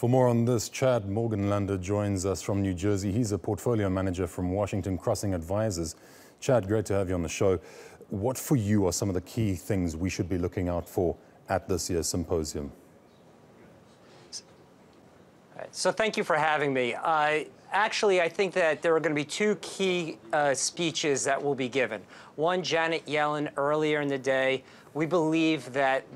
For more on this, Chad Morganlander joins us from New Jersey. He's a portfolio manager from Washington Crossing Advisors. Chad, great to have you on the show. What for you are some of the key things we should be looking out for at this year's symposium? So thank you for having me. Actually, I think that there are going to be two key speeches that will be given. One, Janet Yellen earlier in the day. We believe that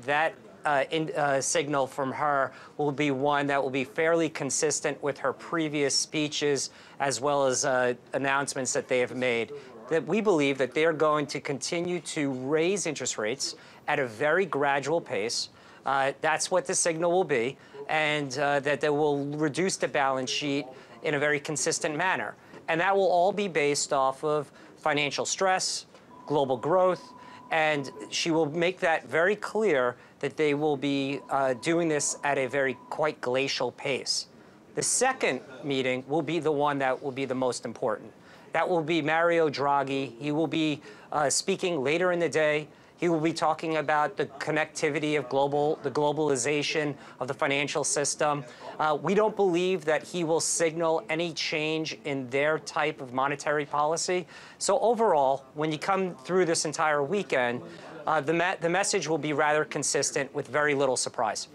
signal from her will be one that will be fairly consistent with her previous speeches, as well as announcements that they have made. That we believe that they are going to continue to raise interest rates at a very gradual pace. That's what the signal will be, and that they will reduce the balance sheet in a very consistent manner. And that will all be based off of financial stress, global growth, and she will make that very clear that they will be doing this at a quite glacial pace. The second meeting will be the one that will be the most important. That will be Mario Draghi. He will be speaking later in the day. He will be talking about the connectivity of the globalization of the financial system. We don't believe that he will signal any change in their type of monetary policy. So overall, when you come through this entire weekend, the message will be rather consistent with very little surprise.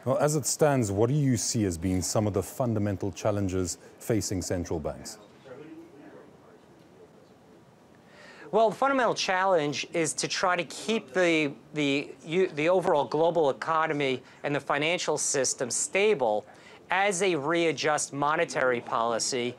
Well, as it stands, what do you see as being some of the fundamental challenges facing central banks? Well, the fundamental challenge is to try to keep the overall global economy and the financial system stable as they readjust monetary policy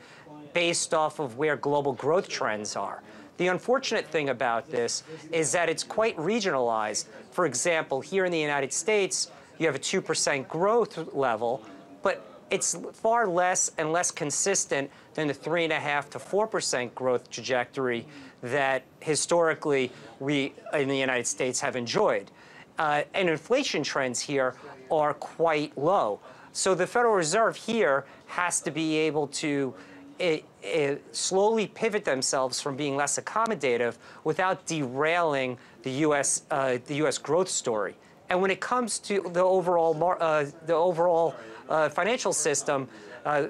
based off of where global growth trends are. The unfortunate thing about this is that it's quite regionalized. For example, here in the United States, you have a 2% growth level, but it's far less and less consistent than the 3.5% to 4% growth trajectory that historically we in the United States have enjoyed. And inflation trends here are quite low. So the Federal Reserve here has to be able to slowly pivot themselves from being less accommodative without derailing the U.S. Growth story. And when it comes to the overall financial system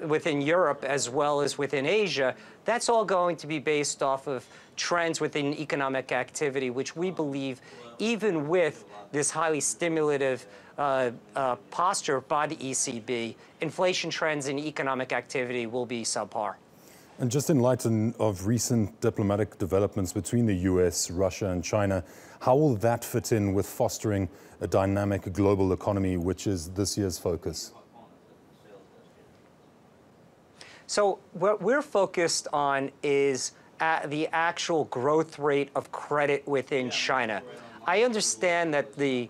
within Europe as well as within Asia, that's all going to be based off of trends within economic activity, which we believe, even with this highly stimulative posture by the ECB, inflation trends and economic activity will be subpar. And just in light of recent diplomatic developments between the US, Russia, and China, how will that fit in with fostering a dynamic global economy, which is this year's focus? So what we're focused on is the actual growth rate of credit within China. I understand that the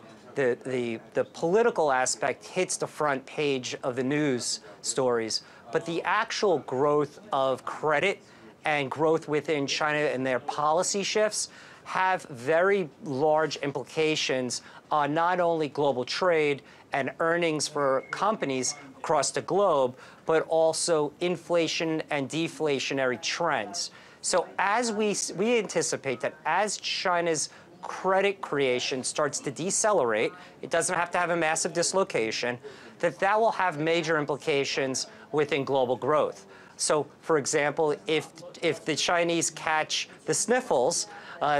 political aspect hits the front page of the news stories, but the actual growth of credit and growth within China and their policy shifts have very large implications on not only global trade and earnings for companies across the globe, but also inflation and deflationary trends. So as we anticipate that as China's credit creation starts to decelerate, it doesn't have to have a massive dislocation, that will have major implications within global growth. So, for example, if the Chinese catch the sniffles,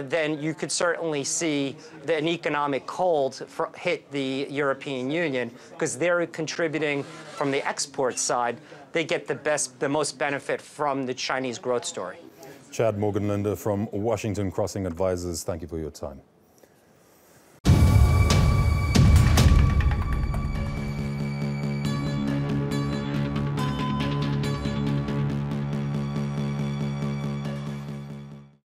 then you could certainly see an economic cold hit the European Union, because they're contributing from the export side. They get the most benefit from the Chinese growth story. Chad Morganlander from Washington Crossing Advisors, thank you for your time.